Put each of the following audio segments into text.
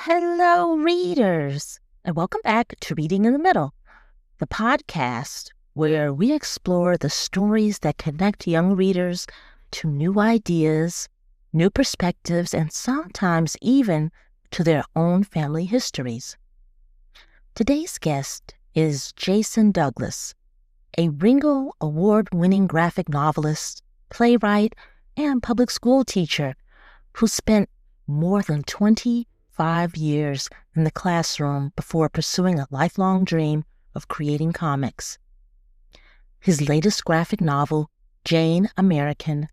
Hello, readers, and welcome back to Reading in the Middle, the podcast where we explore the stories that connect young readers to new ideas, new perspectives, and sometimes even to their own family histories. Today's guest is Jason Douglas, a Ringo Award-winning graphic novelist, playwright, and public school teacher who spent more than 25 years in the classroom before pursuing a lifelong dream of creating comics. His latest graphic novel, Jane American,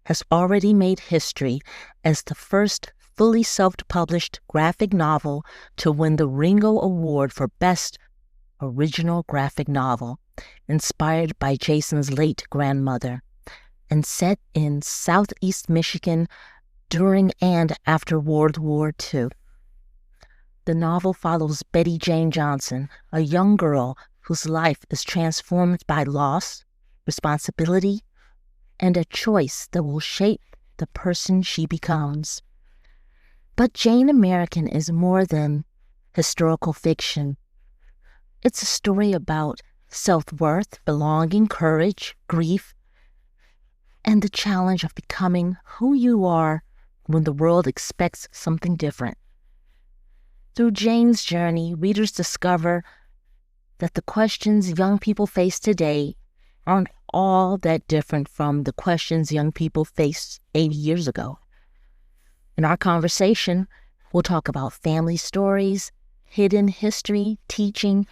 has already made history as the first fully self-published graphic novel to win the Ringo Award for Best Original Graphic Novel, inspired by Jason's late grandmother, and set in Southeast Michigan during and after World War II. The novel follows Betty Jane Johnson, a young girl whose life is transformed by loss, responsibility, and a choice that will shape the person she becomes. But Jane American is more than historical fiction. It's a story about self-worth, belonging, courage, grief, and the challenge of becoming who you are when the world expects something different. Through Jane's journey, readers discover that the questions young people face today aren't all that different from the questions young people faced 80 years ago. In our conversation, we'll talk about family stories, hidden history, teaching,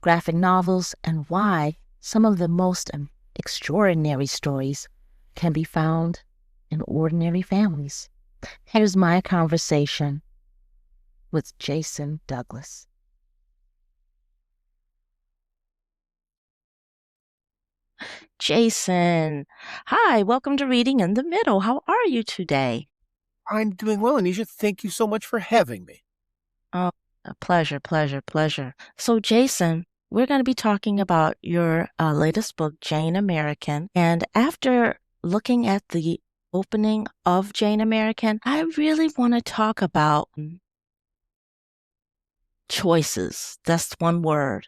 graphic novels, and why some of the most extraordinary stories can be found in ordinary families. Here's my conversation with Jason Douglas. Jason, hi, welcome to Reading in the Middle. How are you today? I'm doing well, Annisha. Thank you so much for having me. Oh, a pleasure. So, Jason, we're going to be talking about your latest book, Jane American. And after looking at the opening of Jane American, I really want to talk about choices. That's one word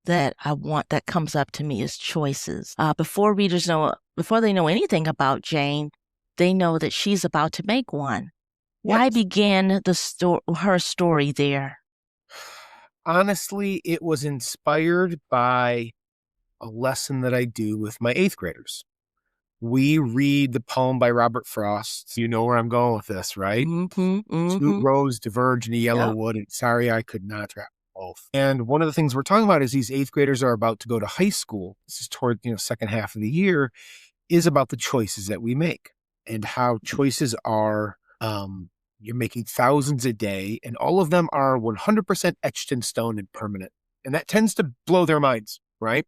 that that comes up to me is choices. Before they know anything about Jane, they know that she's about to make one. Why Yes. begin her story there? Honestly, it was inspired by a lesson that I do with my 8th graders. We read the poem by Robert Frost. You know where I'm going with this, right? Two rows diverge in a yellow wood, and sorry I could not travel both. And one of the things we're talking about is these 8th graders are about to go to high school. This is toward second half of the year, is about the choices that we make and how choices are you're making thousands a day, and all of them are 100% etched in stone and permanent. And that tends to blow their minds, right?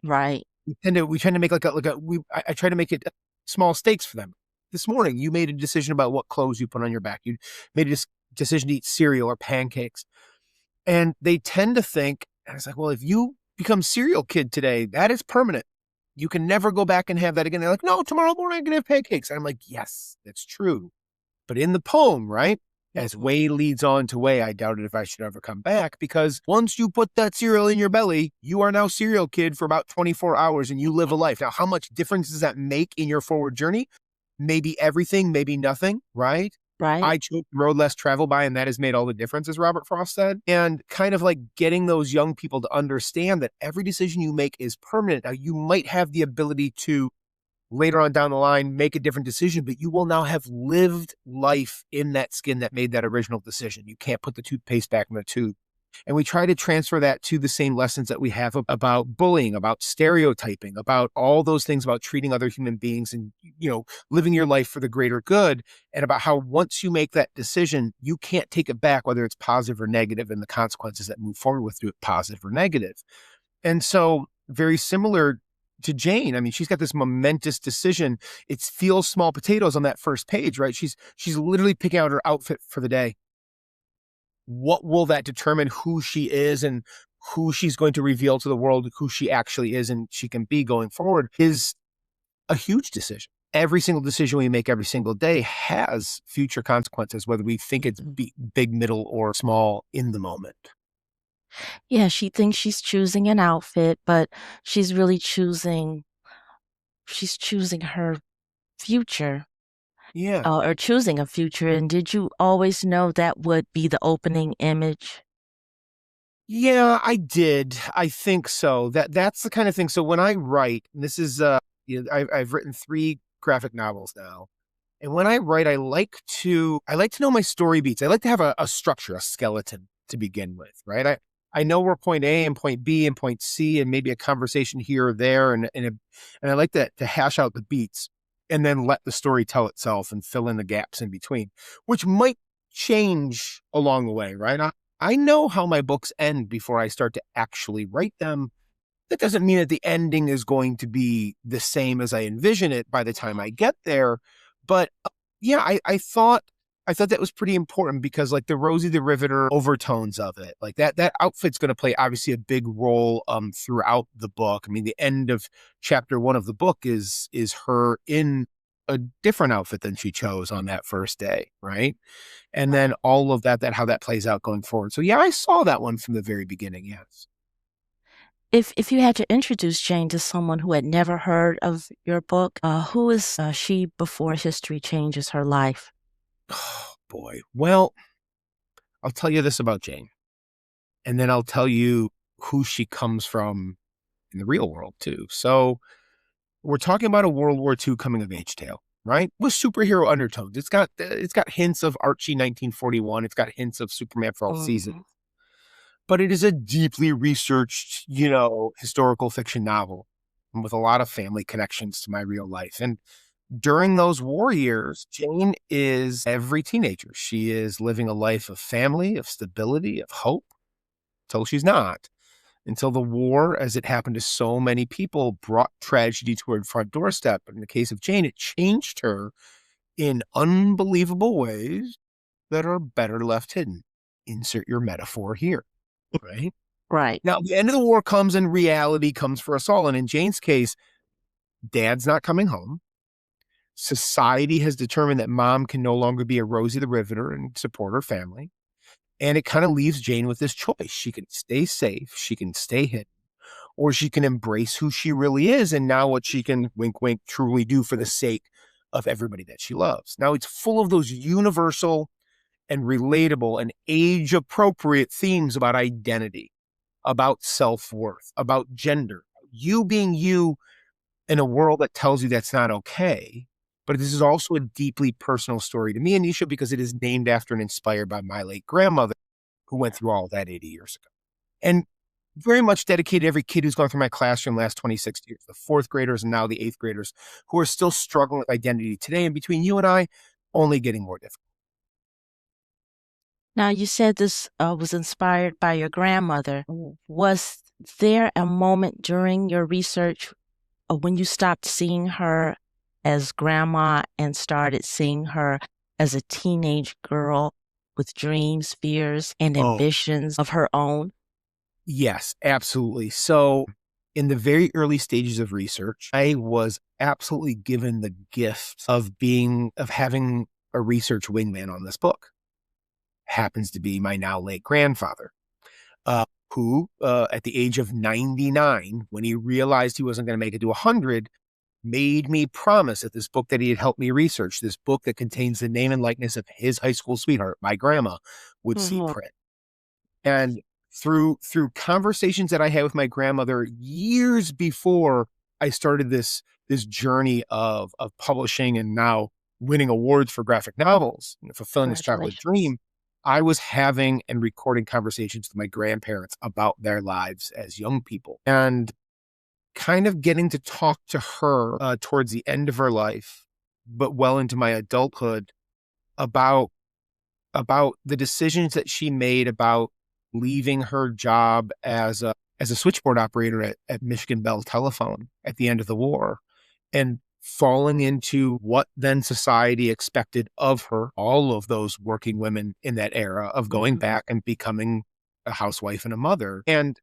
Right. We tend to make I try to make it small stakes for them. This morning, you made a decision about what clothes you put on your back. You made a decision to eat cereal or pancakes. And they tend to think, and it's like, well, if you become cereal kid today, that is permanent. You can never go back and have that again. They're like, no, tomorrow morning I'm going to have pancakes. And I'm like, yes, that's true. But in the poem, right, as way leads on to way, I doubted if I should ever come back, because once you put that cereal in your belly, you are now cereal kid for about 24 hours and you live a life. Now, how much difference does that make in your forward journey? Maybe everything, maybe nothing, right? Right. I chose the road less traveled by, and that has made all the difference, as Robert Frost said. And kind of like getting those young people to understand that every decision you make is permanent. Now, you might have the ability to later on down the line make a different decision, but you will now have lived life in that skin that made that original decision. You can't put the toothpaste back in the tube. And we try to transfer that to the same lessons that we have about bullying, about stereotyping, about all those things, about treating other human beings and, living your life for the greater good, and about how once you make that decision, you can't take it back, whether it's positive or negative, and the consequences that move forward with it, positive or negative. And so very similar to Jane, I mean, she's got this momentous decision. It feels small potatoes on that first page, right? She's literally picking out her outfit for the day. What will that determine who she is and who she's going to reveal to the world, who she actually is and she can be going forward, is a huge decision. every single decision we make every single day has future consequences, whether we think it's Mhm. big, middle, or small in the moment. Yeah, she thinks she's choosing an outfit, but she's really choosing her future, Yeah. or choosing a future. And did you always know that would be the opening image? Yeah, I did. I think so. That's the kind of thing. So when I write, and this is I've written 3 graphic novels now. And when I write, I like to know my story beats. I like to have a structure, a skeleton to begin with, right? I know where point A and point B and point C and maybe a conversation here or there, and I like to hash out the beats and then let the story tell itself and fill in the gaps in between, which might change along the way, right? I know how my books end before I start to actually write them. That doesn't mean that the ending is going to be the same as I envision it by the time I get there. But yeah, I thought that was pretty important because like the Rosie the Riveter overtones of it, like that outfit's going to play obviously a big role throughout the book. I mean, the end of chapter 1 of the book is her in a different outfit than she chose on that first day, right? And then all of that how that plays out going forward. So yeah, I saw that one from the very beginning. Yes. If you had to introduce Jane to someone who had never heard of your book, who is she before history changes her life? Oh boy. Well, I'll tell you this about Jane, and then I'll tell you who she comes from in the real world too. So we're talking about a World War II coming of age tale, right? With superhero undertones. It's got hints of Archie 1941. It's got hints of Superman for All Seasons. Mhm. But it is a deeply researched, historical fiction novel with a lot of family connections to my real life. And during those war years, Jane is every teenager. She is living a life of family, of stability, of hope, till she's not. Until the war, as it happened to so many people, brought tragedy to her front doorstep. But in the case of Jane, it changed her in unbelievable ways that are better left hidden. Insert your metaphor here, right? Right. Now, the end of the war comes and reality comes for us all. And in Jane's case, dad's not coming home. Society has determined that mom can no longer be a Rosie the Riveter and support her family. And it kind of leaves Jane with this choice. She can stay safe, she can stay hidden, or she can embrace who she really is and now what she can, wink, wink, truly do for the sake of everybody that she loves. Now, it's full of those universal and relatable and age appropriate themes about identity, about self worth, about gender, you being you in a world that tells you that's not okay. But this is also a deeply personal story to me, Anisha, because it is named after and inspired by my late grandmother, who went through all of that 80 years ago. And very much dedicated to every kid who's gone through my classroom the last 26 years, the 4th graders and now the 8th graders who are still struggling with identity today. And between you and I, only getting more difficult. Now, you said this was inspired by your grandmother. Was there a moment during your research when you stopped seeing her as grandma and started seeing her as a teenage girl with dreams, fears, and Oh, ambitions of her own? yes, absolutely. So, in the very early stages of research, I was absolutely given the gift of having a research wingman on this book. Happens to be my now late grandfather, who, at the age of 99, when he realized he wasn't going to make it to 100, made me promise that this book that he had helped me research, this book that contains the name and likeness of his high school sweetheart, my grandma, would see Mhm. print. And through conversations that I had with my grandmother years before I started this journey of publishing and now winning awards for graphic novels and fulfilling this childhood Congratulations. dream, I was having and recording conversations with my grandparents about their lives as young people and kind of getting to talk to her towards the end of her life, but well into my adulthood about the decisions that she made about leaving her job as a switchboard operator at Michigan Bell Telephone at the end of the war and falling into what then society expected of her, all of those working women in that era of going Mhm. back and becoming a housewife and a mother. And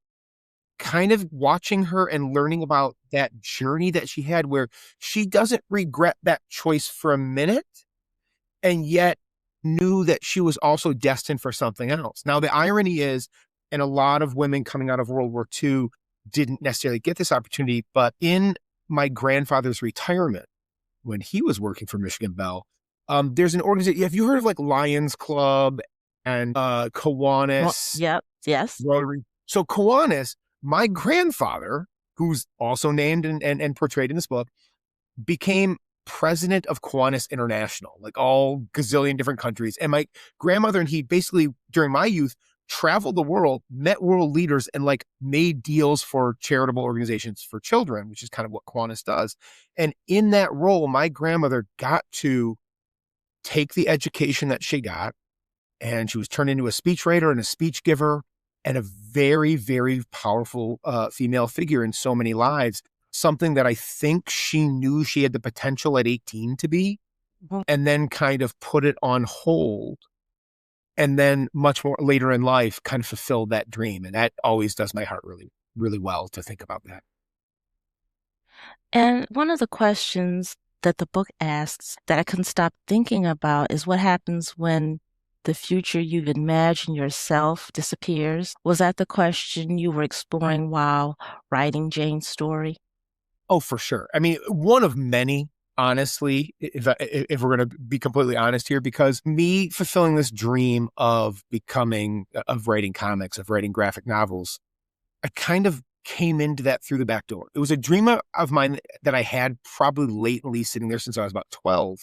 kind of watching her and learning about that journey that she had where she doesn't regret that choice for a minute and yet knew that she was also destined for something else. Now, the irony is, and a lot of women coming out of World War II didn't necessarily get this opportunity, but in my grandfather's retirement, when he was working for Michigan Bell, there's an organization. Have you heard of like Lions Club and Well, Kiwanis, yep, yes. Rotary? So Kiwanis, my grandfather, who's also named and portrayed in this book, became president of Kiwanis International, like all gazillion different countries. And my grandmother and he basically, during my youth, traveled the world, met world leaders, and like made deals for charitable organizations for children, which is kind of what Kiwanis does. And in that role, my grandmother got to take the education that she got, and she was turned into a speechwriter and a speech giver and a very, very powerful female figure in so many lives. Something that I think she knew she had the potential at 18 to be, Mhm. and then kind of put it on hold. And then much more later in life, kind of fulfilled that dream. And that always does my heart really, really well to think about that. And one of the questions that the book asks that I couldn't stop thinking about is what happens when the future you've imagined yourself disappears? Was that the question you were exploring while writing Jane's story? Oh, for sure. I mean, one of many, honestly, if we're going to be completely honest here, because me fulfilling this dream of of writing comics, of writing graphic novels, I kind of came into that through the back door. It was a dream of mine that I had probably latently sitting there since I was about 12.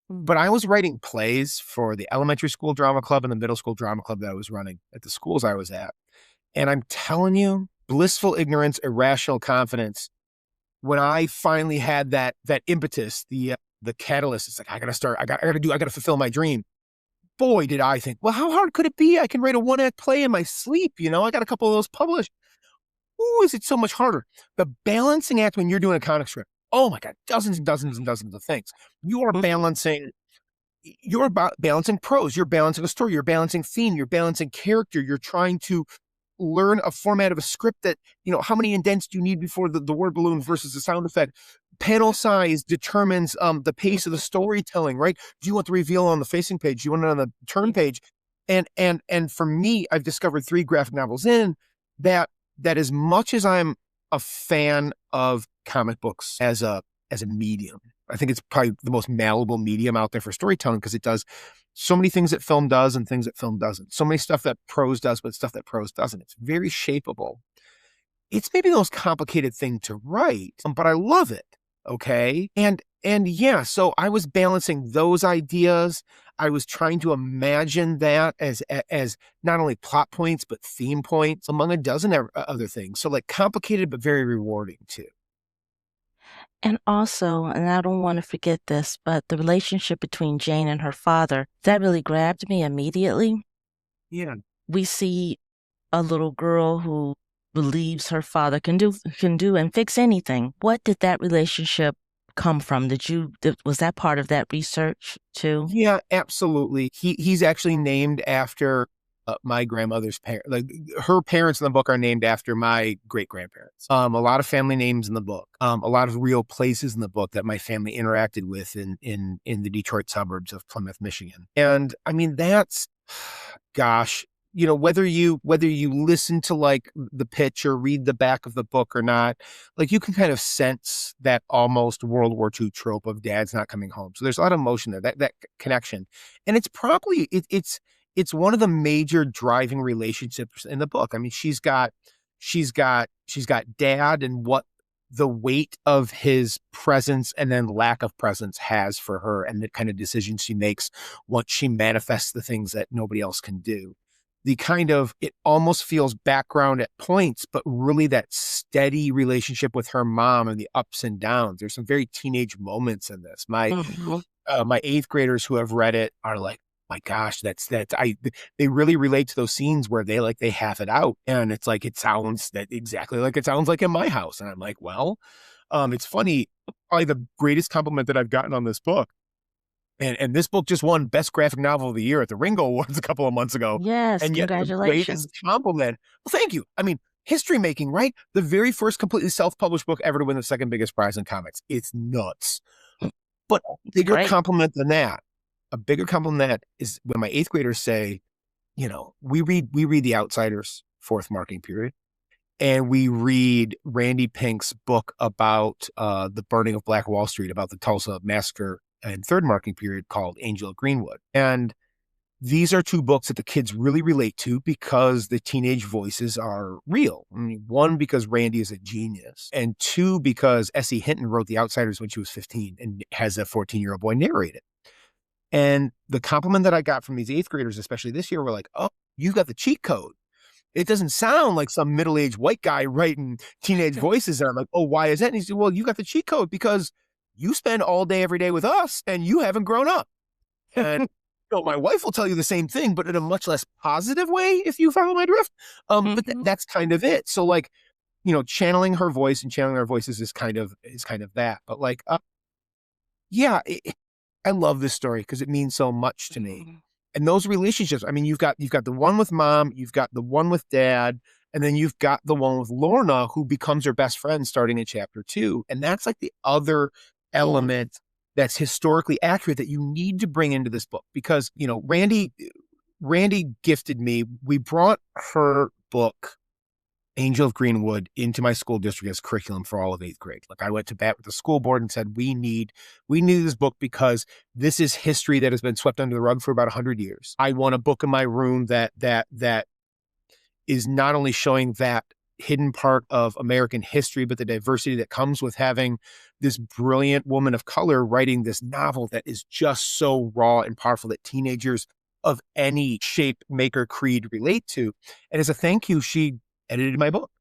But I was writing plays for the elementary school drama club and the middle school drama club that I was running at the schools I was at. And I'm telling you, blissful ignorance, irrational confidence. When I finally had that impetus, the catalyst, it's like, I gotta fulfill my dream. Boy, did I think, well, how hard could it be? I can write a one-act play in my sleep. I got a couple of those published. Ooh, is it so much harder? The balancing act when you're doing a comic strip. Oh my God, dozens and dozens and dozens of things. You are balancing, balancing prose, you're balancing a story, you're balancing theme, you're balancing character, you're trying to learn a format of a script that, how many indents do you need before the word balloon versus the sound effect? Panel size determines the pace of the storytelling, right? Do you want the reveal on the facing page? Do you want it on the turn page? And for me, I've discovered 3 graphic novels in that as much as I'm a fan of comic books as a medium, I think it's probably the most malleable medium out there for storytelling because it does so many things that film does and things that film doesn't. So many stuff that prose does, but stuff that prose doesn't. It's very shapeable. It's maybe the most complicated thing to write, but I love it. Okay. And yeah, so I was balancing those ideas. I was trying to imagine that as not only plot points, but theme points among a dozen other things. So like complicated, but very rewarding too. And also, and I don't want to forget this, but the relationship between Jane and her father, that really grabbed me immediately. Yeah. We see a little girl who believes her father can do and fix anything. What did that relationship come from? Was that part of that research too? Yeah, absolutely. He's actually named after my grandmother's parents. Like her parents in the book are named after my great grandparents. A lot of family names in the book. A lot of real places in the book that my family interacted with in the Detroit suburbs of Plymouth, Michigan. And I mean, that's, gosh, whether you listen to like the pitch or read the back of the book or not, like you can kind of sense that almost World War II trope of dad's not coming home. So there's a lot of emotion there, that connection. And it's probably, it's one of the major driving relationships in the book. I mean, she's got dad and what the weight of his presence and then lack of presence has for her and the kind of decisions she makes once she manifests the things that nobody else can do. It almost feels background at points, but really that steady relationship with her mom and the ups and downs. There's some very teenage moments in this. My 8th graders who have read it are like, my gosh, they really relate to those scenes where they have it out. And it's like, it sounds exactly like it sounds like in my house. And I'm like, well, it's funny. Probably the greatest compliment that I've gotten on this book. And this book just won Best Graphic Novel of the Year at the Ringo Awards a couple of months ago. Yes, And yet the congratulations. greatest compliment, well, thank you. I mean, history making, right? The very first completely self-published book ever to win the second biggest prize in comics. It's nuts. But a bigger compliment than that is when my 8th graders say, we read The Outsiders, 4th marking period, and we read Randy Pink's book about the burning of Black Wall Street, about the Tulsa massacre in 3rd marking period, called Angel of Greenwood. And these are 2 books that the kids really relate to because the teenage voices are real. I mean, 1, because Randy is a genius, and 2, because S.E. Hinton wrote The Outsiders when she was 15 and has a 14-year-old boy narrate it. And the compliment that I got from these 8th graders, especially this year, were like, oh, you got the cheat code. It doesn't sound like some middle-aged white guy writing teenage voices. And I'm like, oh, why is that? And he said, well, you got the cheat code because you spend all day, every day with us and you haven't grown up. And my wife will tell you the same thing, but in a much less positive way, if you follow my drift. But that's kind of it. So like, channeling her voice and channeling our voices is kind of that. But like, I love this story because it means so much to me. And those relationships, I mean, you've got the one with mom, you've got the one with dad, and then you've got the one with Lorna, who becomes her best friend starting in chapter 2. And that's like the other element that's historically accurate that you need to bring into this book because, Randy gifted me. We brought her book, Angel of Greenwood, into my school district as curriculum for all of 8th grade. Like I went to bat with the school board and said, we need this book because this is history that has been swept under the rug for about 100 years. I want a book in my room that is not only showing that hidden part of American history, but the diversity that comes with having this brilliant woman of color writing this novel that is just so raw and powerful that teenagers of any shape, maker, creed relate to. And as a thank you, she edited my book.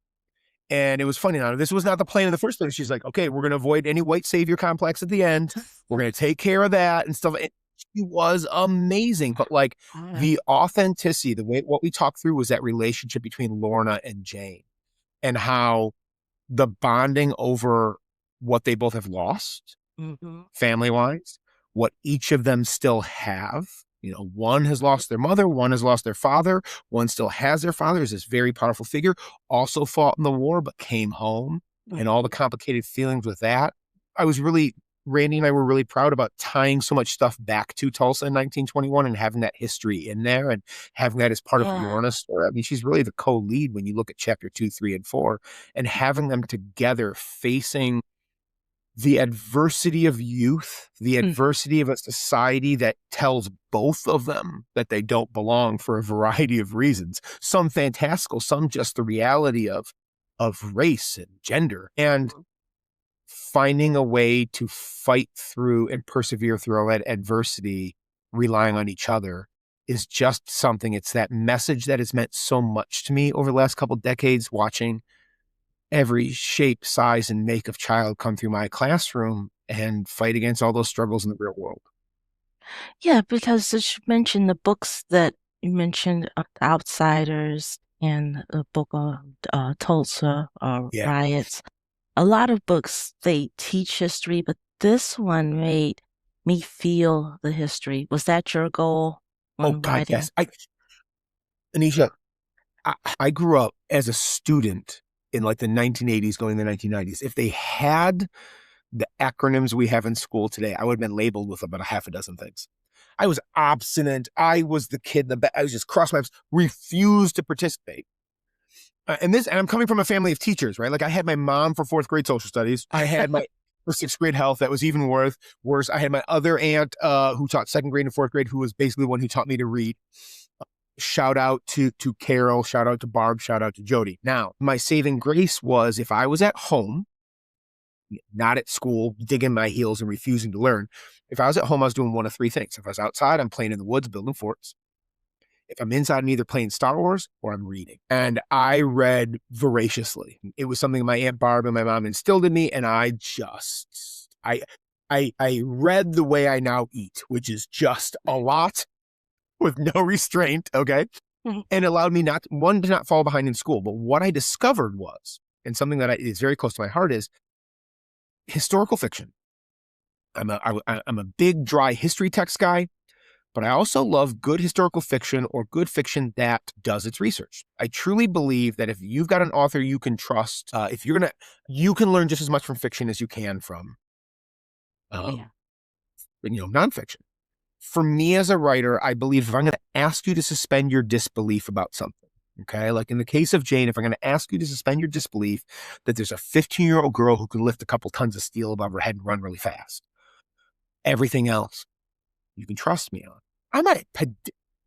And it was funny. Now, this was not the plan in the first place. She's like, okay, we're going to avoid any white savior complex at the end. We're going to take care of that and stuff. And she was amazing. But like the authenticity, what we talked through was that relationship between Lorna and Jane and how the bonding over what they both have lost family-wise, what each of them still have. One has lost their mother, one has lost their father, one still has their father, is this very powerful figure, also fought in the war, but came home, and all the complicated feelings with that. Randy and I were really proud about tying so much stuff back to Tulsa in 1921 and having that history in there and having that as part of Lorna's story. I mean, she's really the co-lead when you look at chapter 2, 3, and 4, and having them together facing the adversity of youth, the adversity of a society that tells both of them that they don't belong for a variety of reasons, some fantastical, some just the reality of race and gender, and finding a way to fight through and persevere through all that adversity, relying on each other, is just something. It's that message that has meant so much to me over the last couple of decades, watching every shape, size, and make of child come through my classroom and fight against all those struggles in the real world. Yeah, because as you mentioned, the books that you mentioned, Outsiders and the book of Tulsa Riots, a lot of books, they teach history, but this one made me feel the history. Was that your goal? God, yes. Annisha, I grew up as a student in like the 1980s going to the 1990s. If they had the acronyms we have in school today, I would have been labeled with about a half a dozen things. I was obstinate. I was the kid in the back. I was just cross my arms, refused to participate. And I'm coming from a family of teachers, right? Like I had my mom for 4th grade social studies. I had my for 6th grade health. That was even worse. I had my other aunt who taught 2nd grade and 4th grade, who was basically the one who taught me to read. Shout out to Carol, shout out to Barb, shout out to Jody. Now, my saving grace was if I was at home, not at school, digging my heels and refusing to learn. If I was at home, I was doing one of 3 things. If I was outside, I'm playing in the woods, building forts. If I'm inside, I'm either playing Star Wars or I'm reading. And I read voraciously. It was something my Aunt Barb and my mom instilled in me. And I read the way I now eat, which is just a lot with no restraint. Okay. And allowed me to not fall behind in school. But what I discovered was, and something that is very close to my heart, is historical fiction. I'm a big dry history text guy, but I also love good historical fiction or good fiction that does its research. I truly believe that if you've got an author you can trust, you can learn just as much from fiction as you can from, Yeah. nonfiction. For me as a writer, I believe if I'm going to ask you to suspend your disbelief about something, okay, like in the case of Jane, if I'm going to ask you to suspend your disbelief that there's a 15-year-old girl who can lift a couple tons of steel above her head and run really fast, everything else you can trust me on.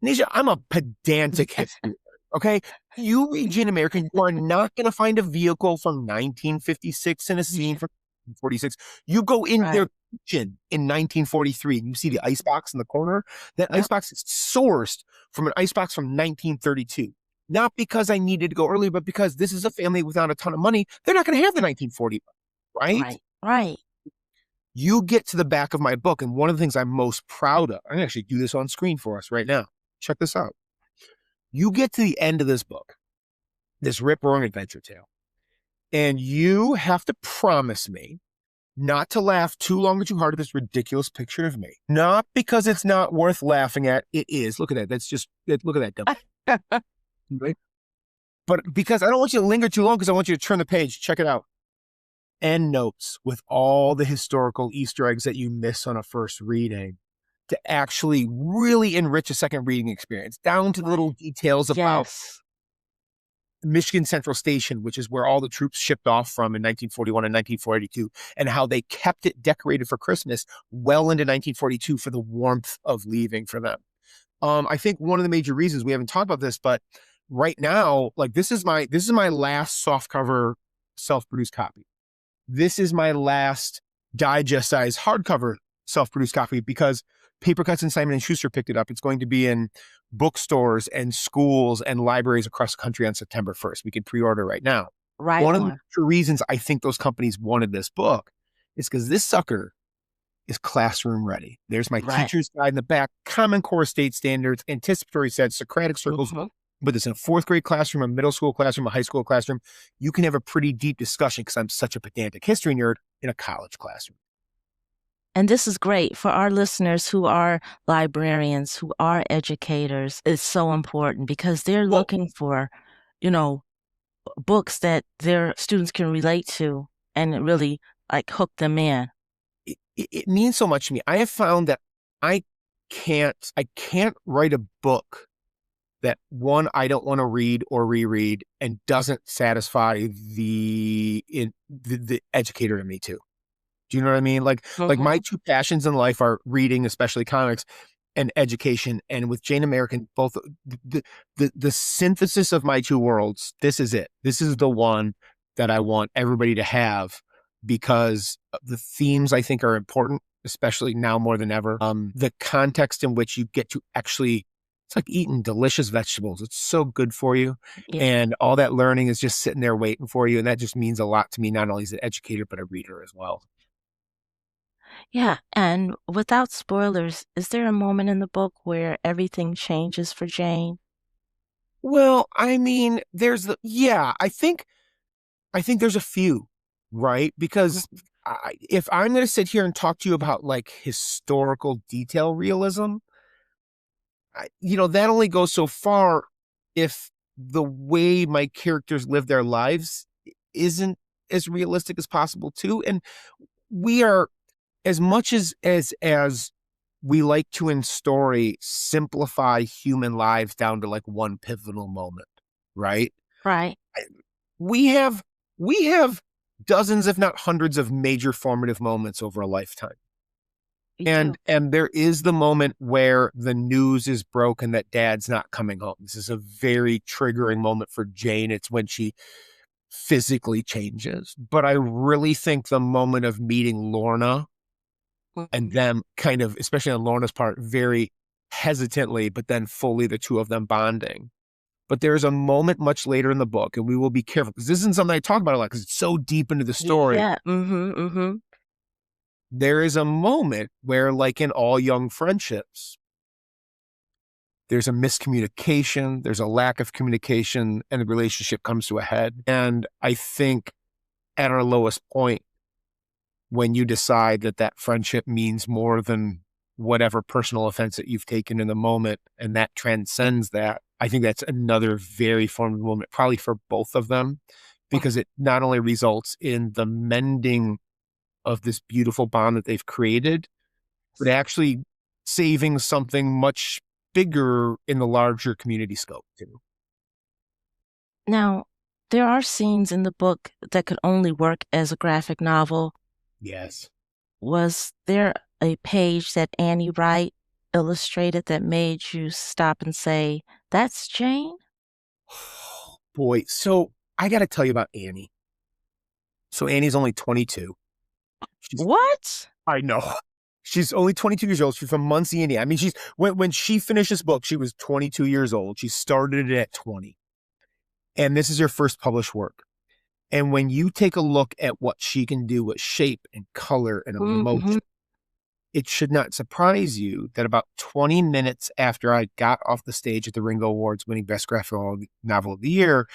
Nisha, I'm a pedantic history. Okay, you read Jane American, you are not going to find a vehicle from 1956 and a scene from 1946. You go in Right. their kitchen in 1943 and you see the icebox in the corner. That Yep. icebox is sourced from an icebox from 1932. Not because I needed to go early, but because this is a family without a ton of money. They're not going to have the 1940, right? Right. Right. You get to the back of my book, and one of the things I'm most proud of, I'm going to actually do this on screen for us right now. Check this out. You get to the end of this book, this rip-roaring adventure tale, and you have to promise me not to laugh too long or too hard at this ridiculous picture of me. Not because it's not worth laughing at. It is. Look at that. Look at that dumb. Right? But because I don't want you to linger too long, because I want you to turn the page. Check it out. End notes with all the historical Easter eggs that you miss on a first reading to actually really enrich a second reading experience, down to the little details about Yes. Michigan Central Station, which is where all the troops shipped off from in 1941 and 1942, and how they kept it decorated for Christmas well into 1942 for the warmth of leaving for them. I think one of the major reasons, we haven't talked about this, but right now, like this is my last softcover self-produced copy. This is my last digest-sized hardcover self-produced copy because Paper Cuts and Simon & Schuster picked it up. It's going to be in bookstores and schools and libraries across the country on September 1st. We can pre-order right now. Right. One of the reasons I think those companies wanted this book is because this sucker is classroom ready. There's my teacher's guide in the back, Common Core state standards, anticipatory sets, Socratic circles. But it's in a fourth grade classroom, a middle school classroom, a high school classroom. You can have a pretty deep discussion, because I'm such a pedantic history nerd, in a college classroom. And this is great for our listeners who are librarians, who are educators. It's so important because they're looking for, books that their students can relate to and really like hook them in. It means so much to me. I have found that I can't write a book that, one, I don't want to read or reread and doesn't satisfy the educator in me too. Do you know what I mean? Like my two passions in life are reading, especially comics, and education. And with Jane American, both the synthesis of my two worlds, this is it. This is the one that I want everybody to have, because the themes I think are important, especially now more than ever. The context in which you get to actually, it's like eating delicious vegetables. It's so good for you. Yeah. And all that learning is just sitting there waiting for you. And that just means a lot to me, not only as an educator, but a reader as well. Yeah. And without spoilers, is there a moment in the book where everything changes for Jane? Well, I mean, I think there's a few, right? Because if I'm going to sit here and talk to you about like historical detail realism, that only goes so far if the way my characters live their lives isn't as realistic as possible too. And we are, as much as we like to in story simplify human lives down to like one pivotal moment, right? Right. We have dozens, if not hundreds, of major formative moments over a lifetime. And there is the moment where the news is broken that dad's not coming home. This is a very triggering moment for Jane. It's when she physically changes. But I really think the moment of meeting Lorna and them kind of, especially on Lorna's part, very hesitantly, but then fully the two of them bonding. But there's a moment much later in the book, and we will be careful, because this isn't something I talk about a lot, because it's so deep into the story. Yeah. There is a moment where, like in all young friendships, there's a miscommunication, there's a lack of communication, and the relationship comes to a head. And I think at our lowest point, when you decide that friendship means more than whatever personal offense that you've taken in the moment, and that transcends that. I think that's another very formative moment, probably for both of them, because it not only results in the mending of this beautiful bond that they've created, but actually saving something much bigger in the larger community scope too. Now, there are scenes in the book that could only work as a graphic novel. Yes. Was there a page that Annie Wright illustrated that made you stop and say, "That's Jane"? Boy, so I got to tell you about Annie. So Annie's only 22. What? I know. She's only 22 years old. She's from Muncie, Indiana. I mean, when she finished this book, she was 22 years old. She started it at 20. And this is her first published work. And when you take a look at what she can do with shape and color and emotion, it should not surprise you that about 20 minutes after I got off the stage at the Ringo Awards-winning Best Graphic Novel of the Year,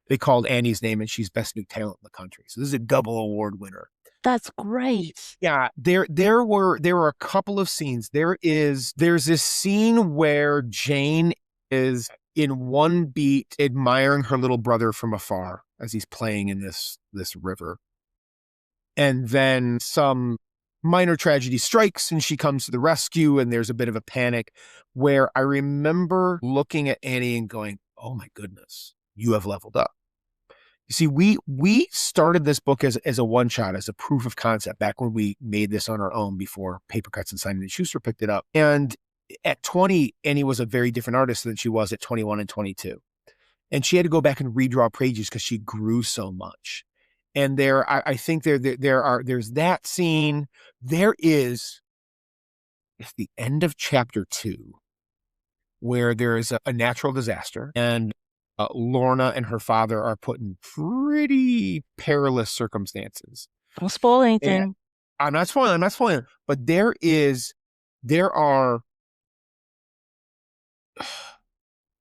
they called Annie's name and she's Best New Talent in the country. So this is a double award winner. That's great. Yeah, there were a couple of scenes. There's this scene where Jane is in one beat admiring her little brother from afar as he's playing in this river. And then some minor tragedy strikes and she comes to the rescue and there's a bit of a panic where I remember looking at Annie and going, "Oh my goodness, you have leveled up." You see, we started this book as a one-shot, as a proof of concept back when we made this on our own before Paper Cuts and Simon & Schuster picked it up. And at 20, Annie was a very different artist than she was at 21 and 22. And she had to go back and redraw pages because she grew so much. And I think there's that scene. There is, it's the end of chapter 2, where there is a natural disaster and Lorna and her father are put in pretty perilous circumstances. Don't spoil anything. And I'm not spoiling, but there are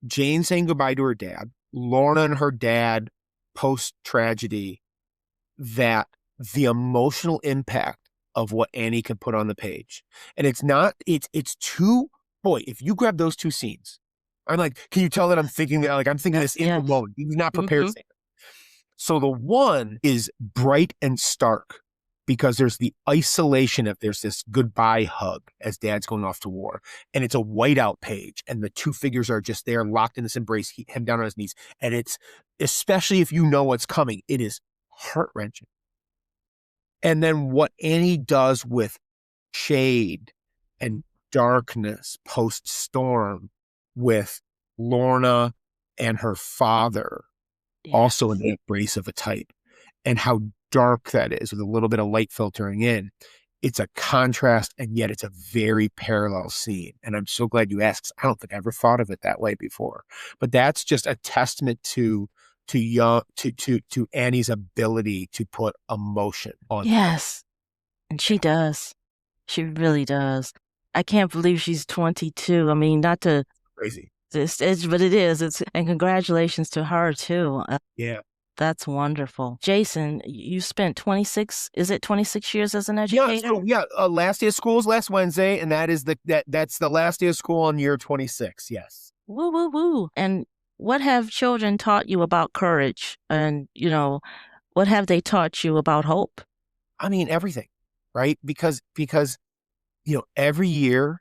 Jane saying goodbye to her dad, Lorna and her dad post-tragedy, that the emotional impact of what Annie can put on the page. And it's too, boy, if you grab those two scenes, I'm like, can you tell that I'm thinking this in the moment? You're not prepared to say it. So the one is bright and stark because there's the isolation of there's this goodbye hug as dad's going off to war. And it's a whiteout page. And the two figures are just there locked in this embrace, him down on his knees. And it's, especially if you know what's coming, it is heart-wrenching. And then what Annie does with shade and darkness post-storm with Lorna and her father, also in the embrace of a type, and how dark that is with a little bit of light filtering in. It's a contrast, and yet it's a very parallel scene. And I'm so glad you asked. I don't think I ever thought of it that way before. But that's just a testament to Annie's ability to put emotion on. Yes, and she does. She really does. I can't believe she's 22. I mean, not to Crazy. But it is. And congratulations to her too. Yeah. That's wonderful. Jason, you spent 26 years as an educator? Last day of school is last Wednesday, and that's the last day of school in year 26. Yes. Woo, woo, woo. And what have children taught you about courage? And, what have they taught you about hope? I mean, everything, right? Because every year,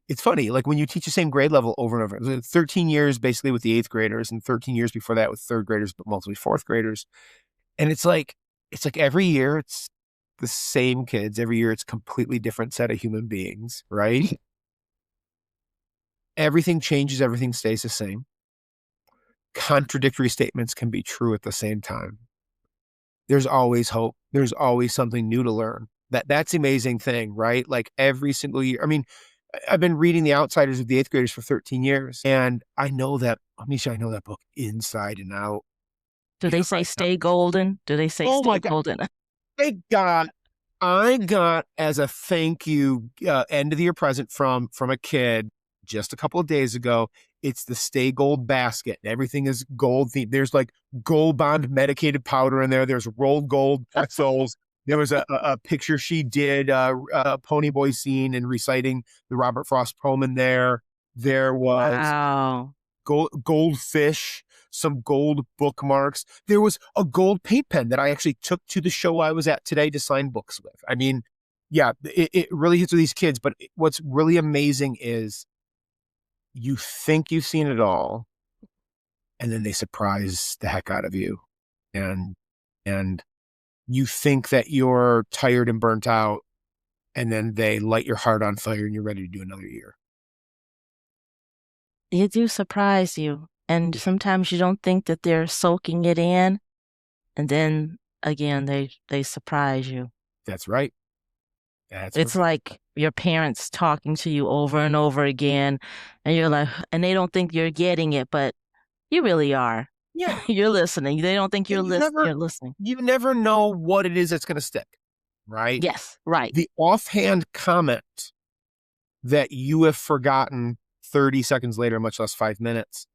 it's funny, like when you teach the same grade level over and over, 13 years basically with the 8th graders and 13 years before that with 3rd graders, but mostly 4th graders. And it's like every year it's the same kids. Every year it's a completely different set of human beings, right? Everything changes, everything stays the same. Contradictory statements can be true at the same time. There's always hope. There's always something new to learn. That's the amazing thing, right? Like every single year. I mean, I've been reading The Outsiders of the 8th graders for 13 years, and I know that, Annisha, I know that book inside and out. Do they say stay golden? Do they say stay golden? I got as a thank you end of the year present from a kid just a couple of days ago. It's the Stay Gold basket. Everything is gold themed. There's like Gold Bond medicated powder in there. There's rolled gold pencils. There was a picture she did, a Pony Boy scene and reciting the Robert Frost poem in there. There was Wow. goldfish, some gold bookmarks. There was a gold paint pen that I actually took to the show I was at today to sign books with. I mean, yeah, it really hits with these kids. But what's really amazing is you think you've seen it all, and then they surprise the heck out of you. And and you think that you're tired and burnt out, and then they light your heart on fire and you're ready to do another year. They do surprise you. And sometimes you don't think that they're soaking it in. And then again, they surprise you. That's right. That's It's right. like your parents talking to you over and over again, and you're like, and they don't think you're getting it, but you really are. Yeah. You're listening. They don't think And you're listening. you never know what it is that's going to stick, right? Yes, right. The offhand comment that you have forgotten 30 seconds later, much less 5 minutes,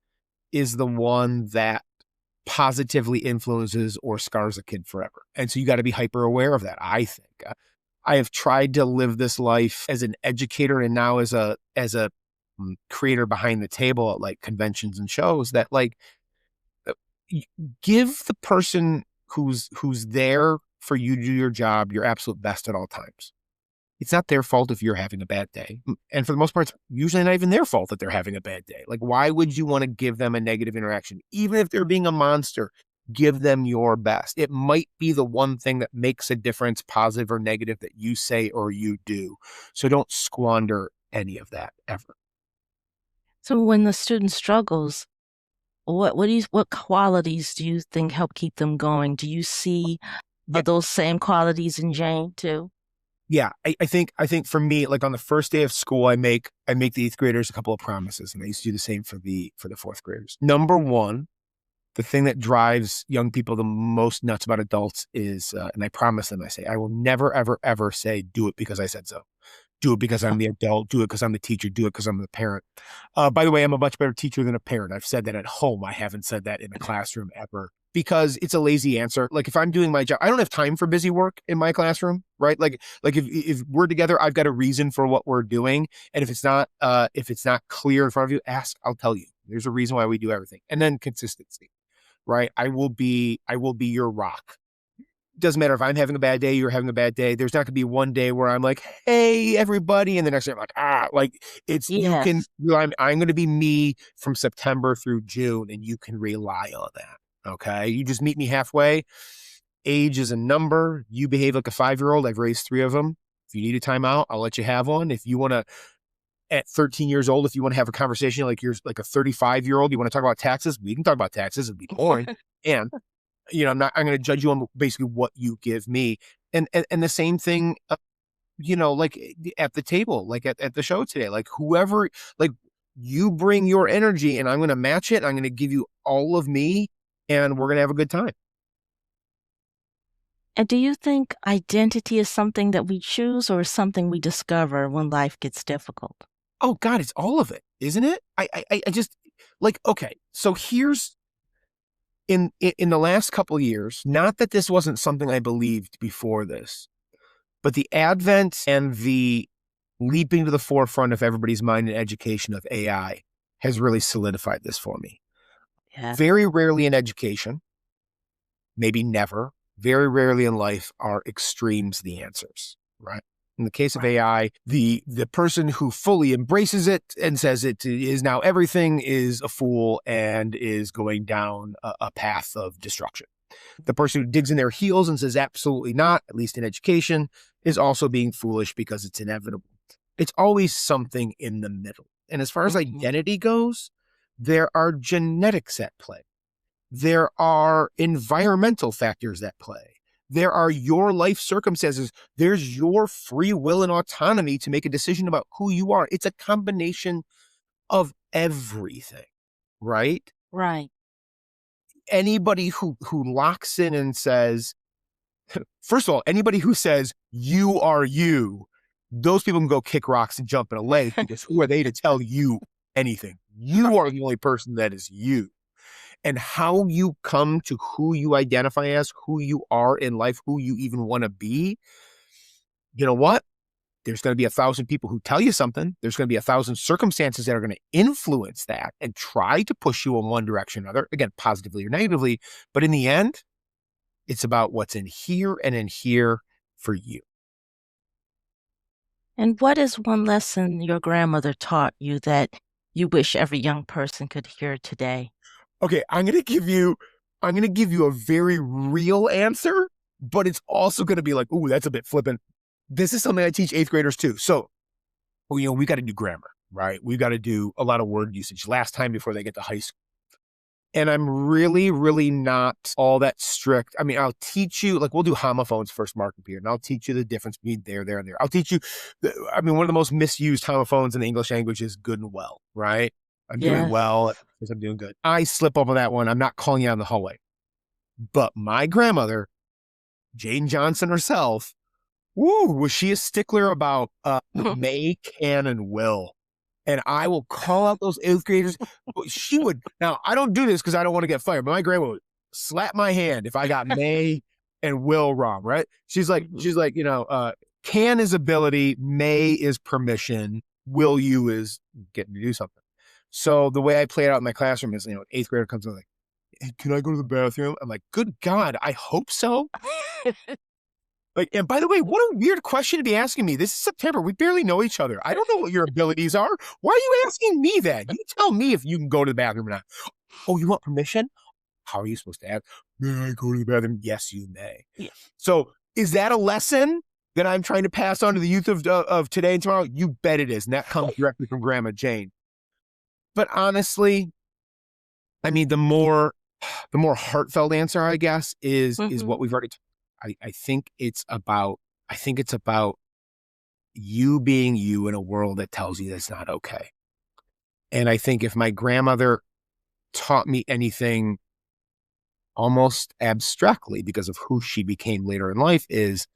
is the one that positively influences or scars a kid forever. And so you got to be hyper aware of that, I think. I have tried to live this life as an educator and now as a creator behind the table at like conventions and shows, that like give the person who's there for you to do your job your absolute best at all times. It's not their fault if you're having a bad day. And for the most part, it's usually not even their fault that they're having a bad day. Like, why would you want to give them a negative interaction? Even if they're being a monster, give them your best. It might be the one thing that makes a difference, positive or negative, that you say or you do. So don't squander any of that ever. So when the student struggles, what qualities do you think help keep them going? Do you see Yeah. those same qualities in Jane too? Yeah, I think for me, like on the first day of school, I make the eighth graders a couple of promises, and I used to do the same for the fourth graders. Number one, the thing that drives young people the most nuts about adults is, and I promise them, I say, I will never, ever, ever say, do it because I said so. Do it because I'm the adult. Do it because I'm the teacher. Do it because I'm the parent. By the way, I'm a much better teacher than a parent. I've said that at home. I haven't said that in the classroom ever, because it's a lazy answer. Like if I'm doing my job, I don't have time for busy work in my classroom, right? Like if we're together, I've got a reason for what we're doing. And if it's not clear in front of you, ask, I'll tell you. There's a reason why we do everything. And then consistency, right? I will be your rock. Doesn't matter if I'm having a bad day, you're having a bad day. There's not gonna be one day where I'm like, hey, everybody. And the next day I'm like, like it's, Yes. I'm gonna be me from September through June, and you can rely on that. Okay. You just meet me halfway. Age is a number. You behave like a 5-year-old. I've raised 3 of them. If you need a timeout, I'll let you have one. If you want to, at 13 years old, if you want to have a conversation like you're like a 35-year-old, you want to talk about taxes, we can talk about taxes. It'd be boring. And I'm going to judge you on basically what you give me. And the same thing, like at the table, like at the show today, like whoever, like you bring your energy and I'm going to match it. I'm going to give you all of me and we're going to have a good time. And do you think identity is something that we choose or something we discover when life gets difficult? Oh God, it's all of it, isn't it? I just like, okay, so here's, in the last couple of years, not that this wasn't something I believed before this, but the advent and the leaping to the forefront of everybody's mind in education of AI has really solidified this for me. Yeah. Very rarely in education, maybe never, very rarely in life are extremes the answers, right? In the case of AI, the person who fully embraces it and says it is now everything is a fool and is going down a path of destruction. The person who digs in their heels and says absolutely not, at least in education, is also being foolish because it's inevitable. It's always something in the middle. And as far as identity goes, there are genetics at play. There are environmental factors at play. There are your life circumstances. There's your free will and autonomy to make a decision about who you are. It's a combination of everything, right? Right. Anybody who locks in and says, first of all, anybody who says you are you, those people can go kick rocks and jump in a lake, because who are they to tell you anything? You are the only person that is you. And how you come to who you identify as, who you are in life, who you even want to be, you know what? There's going to be 1,000 people who tell you something. There's going to be 1,000 circumstances that are going to influence that and try to push you in one direction or another, again, positively or negatively. But in the end, it's about what's in here and in here for you. And what is one lesson your grandmother taught you that you wish every young person could hear today? Okay, I'm going to give you a very real answer, but it's also going to be like, ooh, that's a bit flippant. This is something I teach 8th graders too. So, we got to do grammar, right? We've got to do a lot of word usage last time before they get to high school. And I'm really, really not all that strict. I mean, I'll teach you, like, we'll do homophones first, marking period, and I'll teach you the difference between there, there, and there. I'll teach you, one of the most misused homophones in the English language is good and well, right? I'm doing Yes. well because I'm doing good. I slip over that one. I'm not calling you out in the hallway. But my grandmother, Jane Johnson herself, was she a stickler about may, can, and will? And I will call out those 8th graders. She would. Now, I don't do this because I don't want to get fired, but my grandma would slap my hand if I got may and will wrong, right? She's like, can is ability, may is permission, will you is getting to do something. So the way I play it out in my classroom is, 8th grader comes in like, hey, can I go to the bathroom? I'm like, good God, I hope so. Like, and by the way, what a weird question to be asking me. This is September. We barely know each other. I don't know what your abilities are. Why are you asking me that? You tell me if you can go to the bathroom or not. Oh, you want permission? How are you supposed to ask? May I go to the bathroom? Yes, you may. Yeah. So is that a lesson that I'm trying to pass on to the youth of today and tomorrow? You bet it is. And that comes directly from Grandma Jane. But honestly, I mean, the more heartfelt answer, I guess, is what we've already. I think it's about you being you in a world that tells you that's not okay. And I think if my grandmother taught me anything almost abstractly because of who she became later in life, is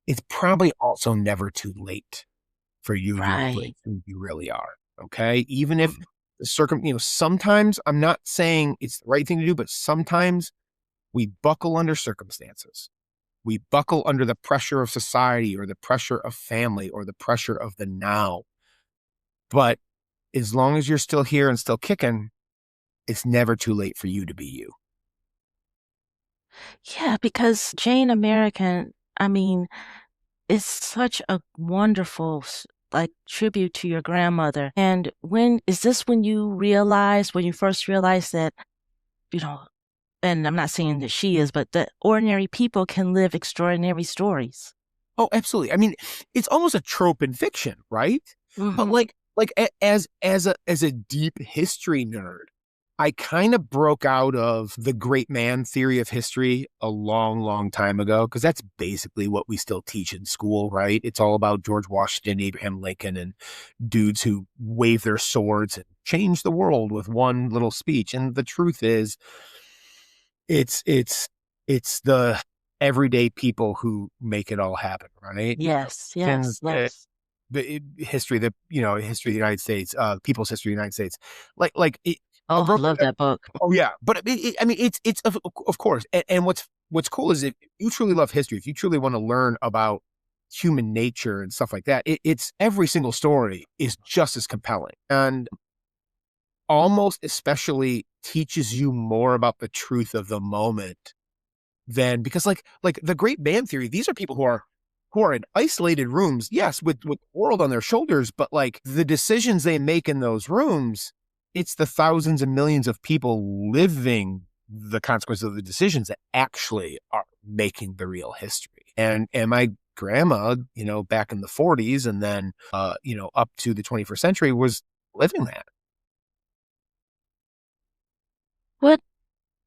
it's probably also never too late for you to embrace who you really are. Okay. Even if sometimes, I'm not saying it's the right thing to do, but sometimes we buckle under circumstances. We buckle under the pressure of society or the pressure of family or the pressure of the now. But as long as you're still here and still kicking, it's never too late for you to be you. Yeah, because Jane American, I mean, is such a wonderful tribute to your grandmother. And when you first realized that, and I'm not saying that she is, but that ordinary people can live extraordinary stories. Oh, absolutely. I mean, it's almost a trope in fiction, right? But as a deep history nerd, I kind of broke out of the great man theory of history a long, long time ago, because that's basically what we still teach in school, right? It's all about George Washington, Abraham Lincoln, and dudes who wave their swords and change the world with one little speech. And the truth is, it's the everyday people who make it all happen, right? Yes, And yes. history, history of the United States, people's history of the United States, Oh, I love that book. Oh yeah, but I mean, it's of course, and what's cool is if you truly love history, if you truly want to learn about human nature and stuff like that, it's every single story is just as compelling, and almost especially teaches you more about the truth of the moment than, because like the Great Man Theory, these are people who are in isolated rooms, yes, with the world on their shoulders, but like the decisions they make in those rooms, it's the thousands and millions of people living the consequences of the decisions that actually are making the real history. And my grandma, back in the 40s and then, up to the 21st century was living that.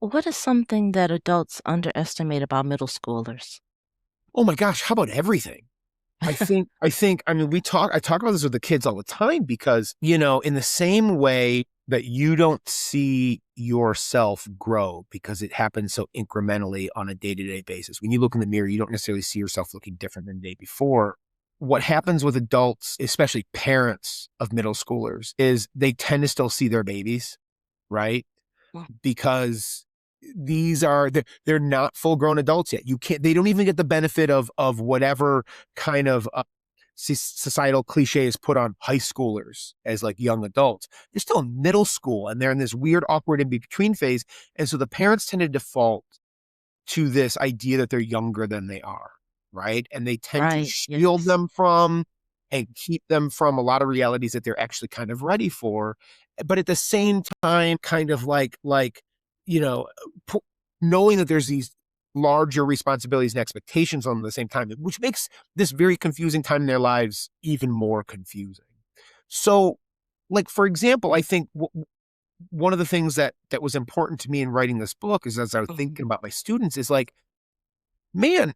What is something that adults underestimate about middle schoolers? Oh my gosh, how about everything? I think, I mean, I talk about this with the kids all the time because, in the same way that you don't see yourself grow because it happens so incrementally on a day-to-day basis. When you look in the mirror, you don't necessarily see yourself looking different than the day before. What happens with adults, especially parents of middle schoolers, is they tend to still see their babies, right? because they're not full grown adults yet. They don't even get the benefit of whatever kind of societal cliche is put on high schoolers as like young adults. They're still in middle school and they're in this weird, awkward in between phase. And so the parents tend to default to this idea that they're younger than they are, right? And they tend to Right. shield Yes. them from and keep them from a lot of realities that they're actually kind of ready for. But at the same time, kind of you know, knowing that there's these larger responsibilities and expectations on them at the same time, which makes this very confusing time in their lives even more confusing. So, like, for example, I think one of the things that was important to me in writing this book is, as I was Mhm. thinking about my students, is like, man,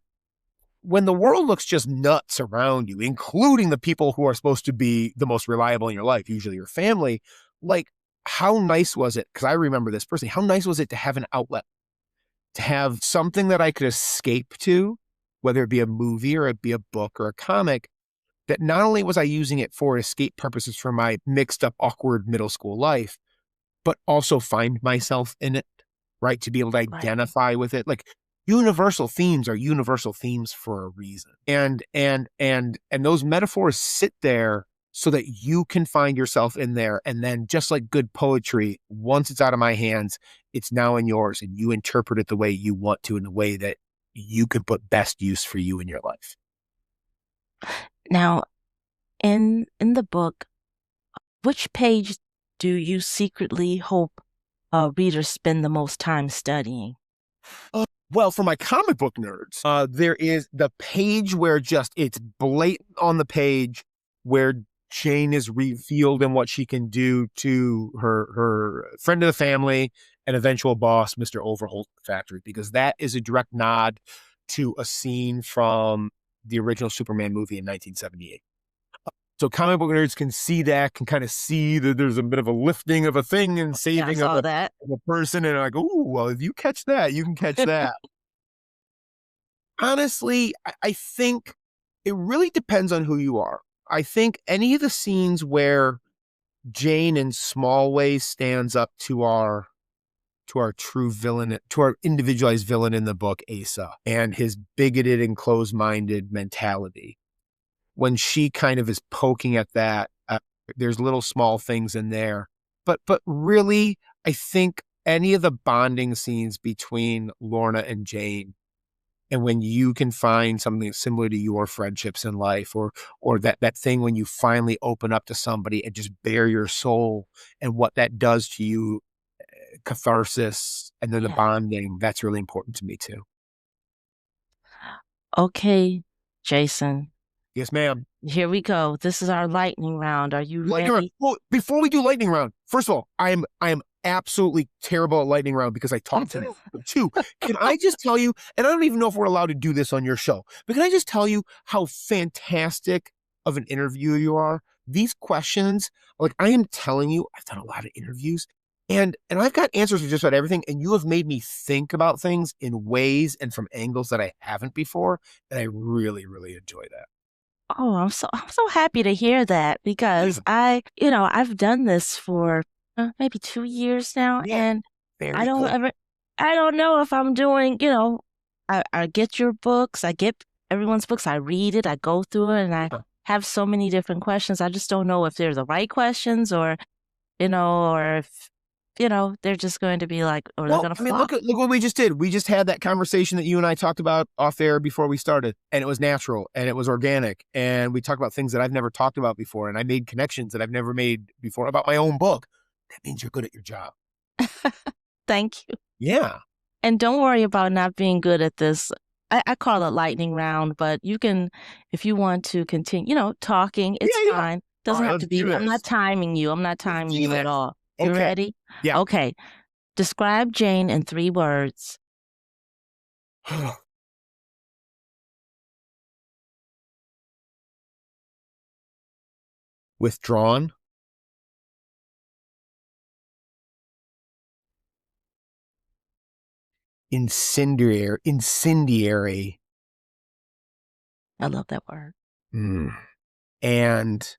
when the world looks just nuts around you, including the people who are supposed to be the most reliable in your life, usually your family, like, how nice was it? Because I remember this personally. How nice was it to have an outlet, to have something that I could escape to, whether it be a movie or it be a book or a comic, that not only was I using it for escape purposes for my mixed up, awkward middle school life, but also find myself in it, right? To be able to Right. identify with it. Like, universal themes are universal themes for a reason. And those metaphors sit there so that you can find yourself in there. And then, just like good poetry, once it's out of my hands, it's now in yours, and you interpret it the way you want to, in the way that you can put best use for you in your life. Now, in the book, which page do you secretly hope readers spend the most time studying? Well, for my comic book nerds, there is the page where it's blatant on the page where Jane is revealed and what she can do to her friend of the family and eventual boss, Mr. Overholt Factory, because that is a direct nod to a scene from the original Superman movie in 1978. So comic book nerds can see that, can kind of see that there's a bit of a lifting of a thing and Yeah, I saving saw that. of a person, and like, oh, well, if you catch that, you can catch that. Honestly, I think it really depends on who you are. I think any of the scenes where Jane in small ways stands up to our true villain, to our individualized villain in the book, Asa, and his bigoted and closed-minded mentality. When she kind of is poking at that, there's little small things in there. But really, I think any of the bonding scenes between Lorna and Jane, and when you can find something similar to your friendships in life, or that thing when you finally open up to somebody and just bare your soul, and what that does to you, catharsis, and then the Yeah. bonding, that's really important to me too. Okay, Jason, Yes, ma'am. here we go. This is our lightning round. Are you Lightning round. ready? Well, before we do lightning round, first of all, I am absolutely terrible at lightning round because I talk to you. But two, can I just tell you, and I don't even know if we're allowed to do this on your show, but can I just tell you how fantastic of an interviewer you are? These questions, like, I am telling you, I've done a lot of interviews, and I've got answers for just about everything, and you have made me think about things in ways and from angles that I haven't before, and I really, really enjoy that. Oh, I'm so happy to hear that Yeah, because I've done this for maybe 2 years now, yeah, and I very don't cool. ever, I don't know if I'm doing, I get your books, I get everyone's books, I read it, I go through it, and I have so many different questions. I just don't know if they're the right questions or if, they're just going to be like, or they're Well, going to I mean, flop. look what we just did. We just had that conversation that you and I talked about off air before we started, and it was natural and it was organic, and we talked about things that I've never talked about before, and I made connections that I've never made before about my own book. That means you're good at your job. Thank you. Yeah. And don't worry about not being good at this. I call it lightning round, but you can, if you want to continue, talking, Yeah, it's yeah. fine. All Doesn't right, have let's to do be, I'm not this. timing you. I'm not Let's timing do you at this. all. You Okay. ready? Yeah. Okay. Describe Jane in 3 words. Withdrawn, incendiary, I love that word. mm, and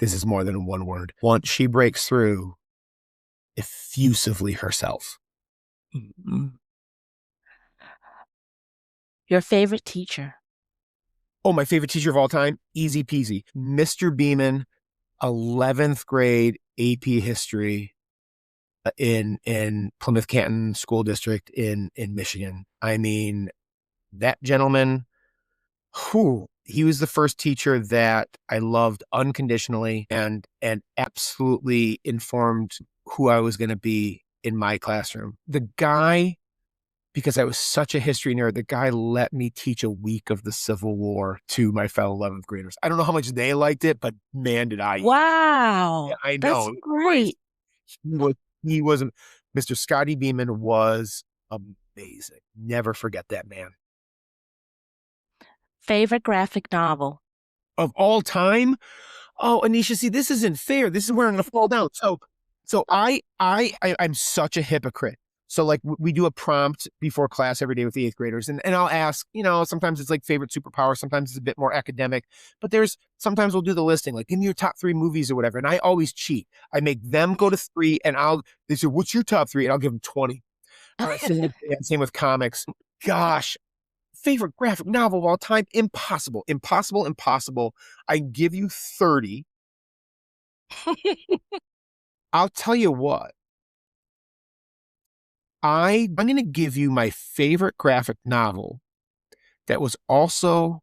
this is more than one word. Once she breaks through effusively herself. Mm-hmm. Your favorite teacher? Oh, my favorite teacher of all time? Easy peasy. Mr. Beeman, 11th grade AP history in Plymouth Canton School District in Michigan. I mean, that gentleman, he was the first teacher that I loved unconditionally and absolutely informed who I was going to be in my classroom. The guy, because I was such a history nerd, the guy let me teach a week of the Civil War to my fellow 11th graders. I don't know how much they liked it, but man, did I. Yeah, Wow, I that's know. great. He was, Mr. Scotty Beeman was amazing. Never forget that man. Favorite graphic novel? Of all time, oh, Anisha, see, this isn't fair. This is where I'm going to fall down. I'm such a hypocrite. So like we do a prompt before class every day with the eighth graders, and I'll ask, sometimes it's like favorite superpower, sometimes it's a bit more academic, but sometimes we'll do the listing, like give me your top 3 movies or whatever. And I always cheat. I make them go to 3 and they say, what's your top 3? And I'll give them 20. Same with comics. Gosh, favorite graphic novel of all time? Impossible. I give you 30. I'll tell you what. I'm going to give you my favorite graphic novel that was also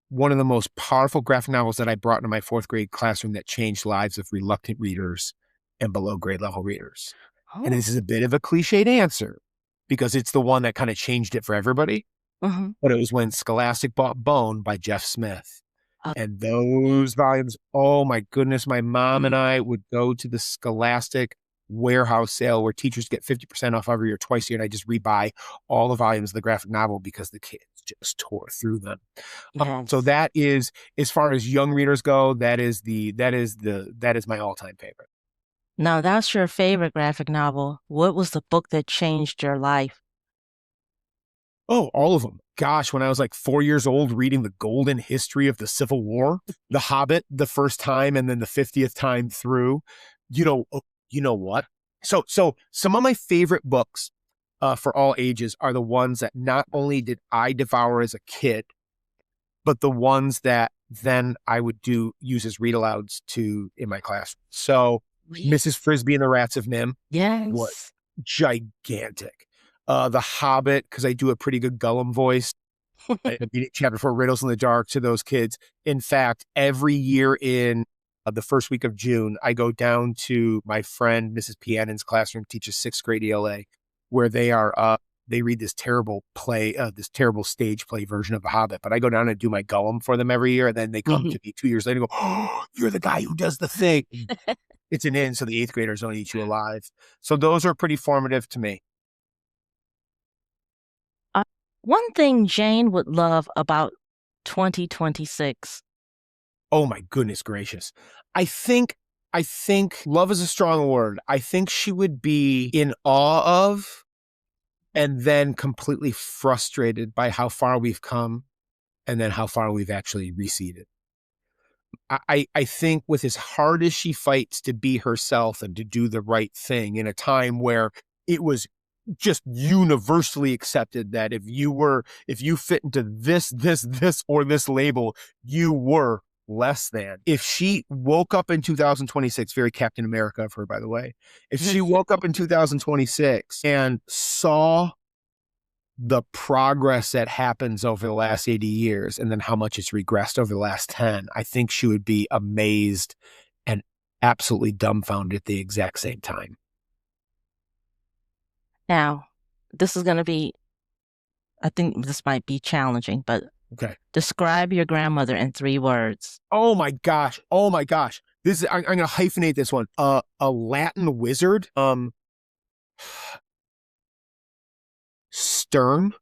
one of the most powerful graphic novels that I brought into my 4th grade classroom that changed lives of reluctant readers and below grade level readers. And this is a bit of a cliched answer because it's the one that kind of changed it for everybody. Mm-hmm. But it was When Scholastic Bought Bone by Jeff Smith. And those volumes, oh my goodness, my mom and I would go to the Scholastic warehouse sale where teachers get 50% off every year, twice a year, and I just rebuy all the volumes of the graphic novel because the kids just tore through them. Yes. So that is, as far as young readers go, that is my all-time favorite. Now, that's your favorite graphic novel. What was the book that changed your life? Oh, all of them. Gosh, when I was like 4 years old, reading the golden history of the Civil War, The Hobbit, the first time, and then the 50th time through, you know what? So some of my favorite books for all ages are the ones that not only did I devour as a kid, but the ones that then I would use as read alouds in my class. So Mrs. Frisbee and the Rats of Nim was gigantic. The Hobbit, because I do a pretty good Gollum voice. I read chapter 4, Riddles in the Dark, to those kids. In fact, every year in the first week of June, I go down to my friend Mrs. Pianon's classroom, teaches 6th grade ELA, where they read this terrible play, this terrible stage play version of The Hobbit. But I go down and do my Gollum for them every year, and then they come to me 2 years later and go, "Oh, you're the guy who does the thing." It's an in, so the 8th graders don't eat you alive. So those are pretty formative to me. One thing Jane would love about 2026. Oh my goodness gracious. I think love is a strong word. I think she would be in awe of and then completely frustrated by how far we've come and then how far we've actually receded. I think with as hard as she fights to be herself and to do the right thing in a time where it was just universally accepted that if you fit into this, or this label, you were less than. If she woke up in 2026, very Captain America of her, by the way, if she woke up in 2026 and saw the progress that happens over the last 80 years and then how much it's regressed over the last 10, I think she would be amazed and absolutely dumbfounded at the exact same time. Now, this is going to be, I think this might be challenging, but okay. Describe your grandmother in 3 words. Oh my gosh. I'm going to hyphenate this one. A Latin wizard. Stern.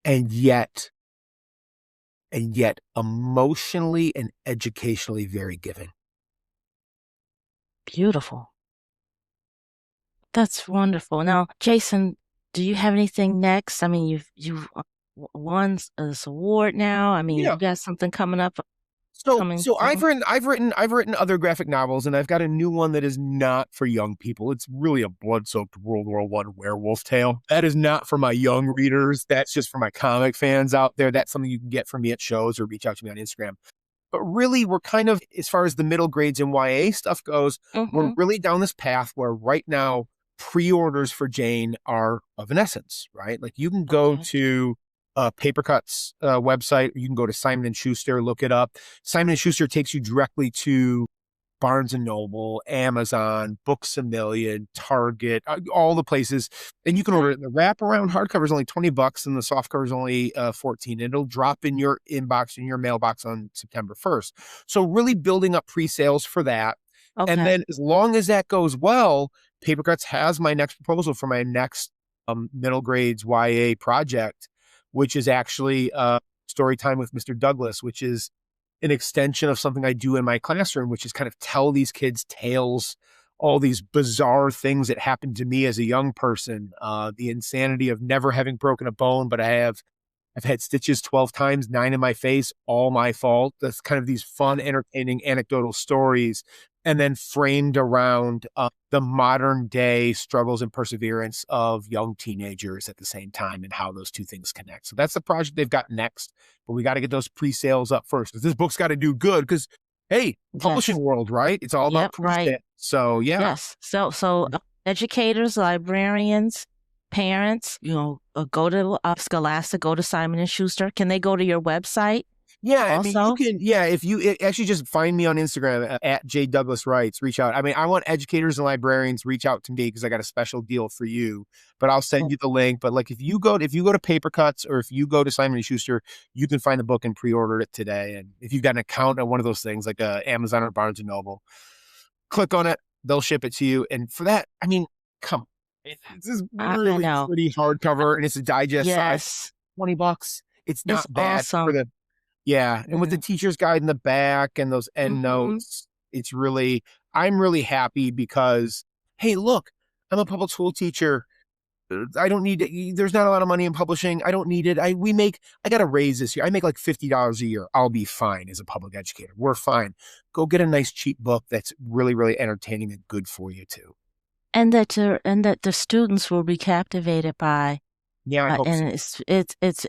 And yet emotionally and educationally very giving. Beautiful. That's wonderful. Now, Jason, do you have anything next? I mean, you've won this award now. I mean, you got something coming up. coming So soon? I've written other graphic novels, and I've got a new one that is not for young people. It's really a blood-soaked World War I werewolf tale. That is not for my young readers. That's just for my comic fans out there. That's something you can get from me at shows or reach out to me on Instagram. But really, we're kind of, as far as the middle grades and YA stuff goes, we're Mm-hmm. really down this path where right now pre-orders for Jane are of an essence, right? Like you can go Okay. to Papercut's website, you can go to Simon and Schuster, look it up. Simon and Schuster takes you directly to Barnes and Noble, Amazon, Books a Million, Target, all the places. And you can order it. The wraparound hardcover is only $20 and the softcover is only 14. It'll drop in your inbox, in your mailbox on September 1st. So really building up pre-sales for that. And Okay. then as long as that goes well, Papercuts has my next proposal for my next middle grades YA project, which is actually Story Time with Mr. Douglas, which is an extension of something I do in my classroom, which is kind of tell these kids tales, all these bizarre things that happened to me as a young person, the insanity of never having broken a bone, but I've had stitches 12 times, 9 in my face, all my fault. That's kind of these fun, entertaining, anecdotal stories, and then framed around the modern day struggles and perseverance of young teenagers at the same time and how those two things connect. So that's the project they've got next. But we got to get those pre-sales up first because this book's got to do good because, hey, Yes. publishing world, right? It's all about Yep. Right. pre-sale. So, yeah. Yes. So educators, librarians, parents, go to Scholastic, go to Simon and Schuster. Can they go to your website Yeah, I mean, you also? can, yeah, if you actually just find me on Instagram at J Douglas Writes, reach out. I mean, I want educators and librarians reach out to me because I got a special deal for you, but I'll send you the link. But like, if you go to Papercuts or if you go to Simon and Schuster, you can find the book and pre-order it today. And if you've got an account on one of those things like Amazon or Barnes and Noble, click on it, they'll ship it to you. And for that, I mean, come, this is I really know. pretty hardcover and it's a digest size, Yes. $20. It's It's not bad for awesome. the yeah, and with the Mm-hmm. teacher's guide in the back and those end Mm-hmm. notes, it's really, I'm really happy because, hey, look, I'm a public school teacher. I don't need it. There's not a lot of money in publishing. I don't need it. I got a raise this year. I make like $50 a year. I'll be fine as a public educator. We're fine. Go get a nice cheap book that's really, really entertaining and good for you too. And that the students will be captivated by. Yeah, I hope so.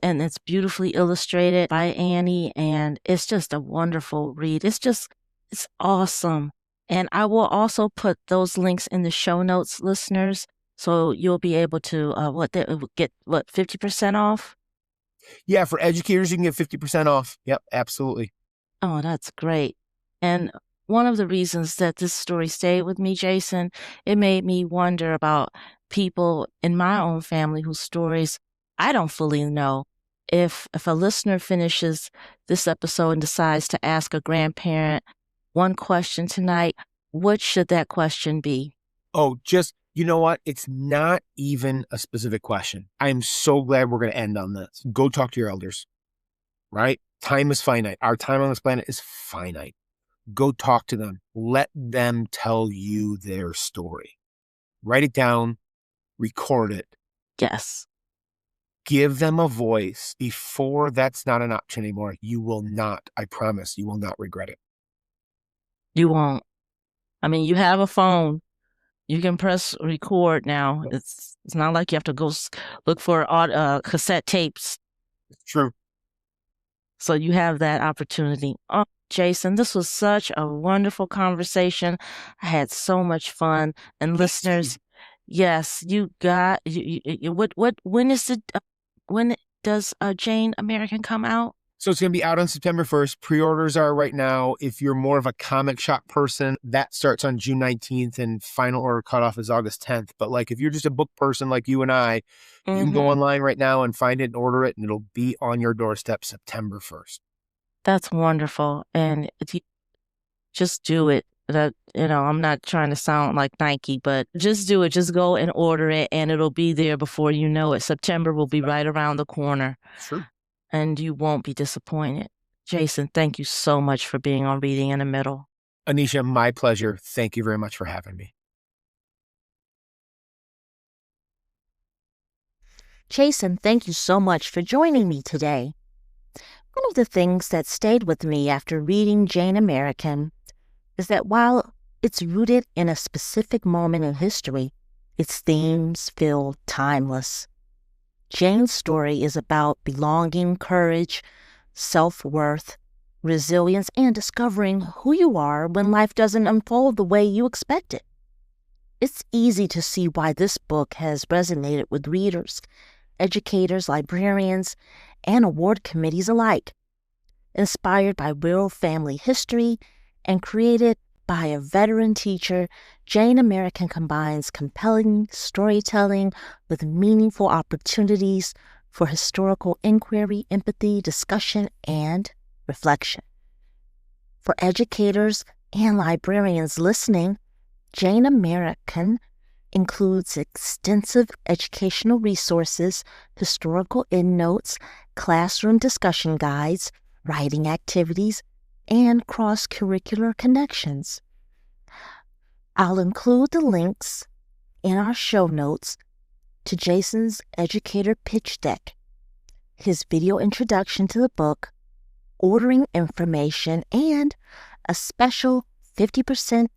And it's beautifully illustrated by Annie, and it's just a wonderful read. It's awesome. And I will also put those links in the show notes, listeners, so you'll be able to get 50% off. Yeah, for educators, you can get 50% off. Yep, absolutely. Oh, that's great. And one of the reasons that this story stayed with me, Jason, it made me wonder about people in my own family whose stories I don't fully know. If a listener finishes this episode and decides to ask a grandparent one question tonight, what should that question be? Oh, just, you know what? It's not even a specific question. I am so glad we're going to end on this. Go talk to your elders, right? Time is finite. Our time on this planet is finite. Go talk to them. Let them tell you their story. Write it down, record it, Yes, give them a voice before that's not an option anymore. You will not, I promise, you will not regret it. you won't. I mean, you have a phone. You can press record now. It's not like you have to go look for cassette tapes. It's true. So you have that opportunity. Oh, Jason, this was such a wonderful conversation. I had so much fun. And listeners, yes, when does Jane American come out? So it's going to be out on September 1st. Pre-orders are right now. If you're more of a comic shop person, that starts on June 19th and final order cutoff is August 10th. But like, if you're just a book person like you and I, you can go Mm-hmm. online right now and find it and order it and it'll be on your doorstep September 1st. That's wonderful. And just do it. I'm not trying to sound like Nike, but just do it. Just go and order it and it'll be there before you know it. September will be right around the corner. Sure. And you won't be disappointed. Jason, thank you so much for being on Reading in the Middle. Annisha, my pleasure. Thank you very much for having me. Jason, thank you so much for joining me today. One of the things that stayed with me after reading Jane American is that while it's rooted in a specific moment in history, its themes feel timeless. Jane's story is about belonging, courage, self-worth, resilience, and discovering who you are when life doesn't unfold the way you expect it. It's easy to see why this book has resonated with readers, educators, librarians, and award committees alike. Inspired by real family history and created by a veteran teacher, Jane American combines compelling storytelling with meaningful opportunities for historical inquiry, empathy, discussion, and reflection. For educators and librarians listening, Jane American includes extensive educational resources, historical endnotes, classroom discussion guides, writing activities, and cross-curricular connections. I'll include the links in our show notes to Jason's educator pitch deck, his video introduction to the book, ordering information, and a special 50%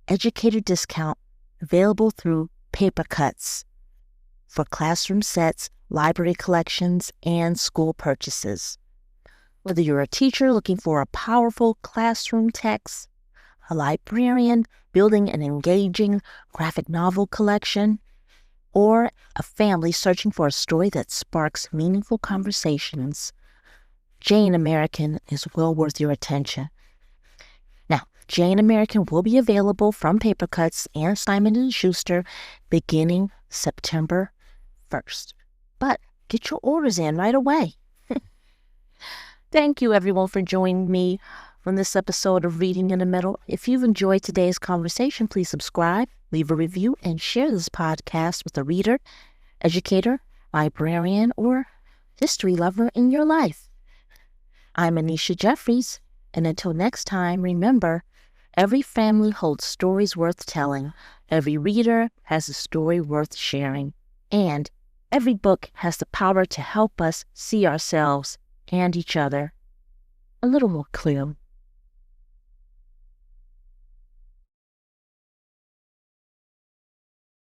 educator discount available through Paper Cuts for classroom sets, library collections, and school purchases. Whether you're a teacher looking for a powerful classroom text, a librarian building an engaging graphic novel collection, or a family searching for a story that sparks meaningful conversations, Jane American is well worth your attention. Now, Jane American will be available from Paper Cuts and Simon & Schuster beginning September 1st. But get your orders in right away. Thank you, everyone, for joining me on this episode of Reading in the Middle. If you've enjoyed today's conversation, please subscribe, leave a review, and share this podcast with a reader, educator, librarian, or history lover in your life. I'm Annisha Jeffries, and until next time, remember, every family holds stories worth telling, every reader has a story worth sharing, and every book has the power to help us see ourselves and each other a little more clearly.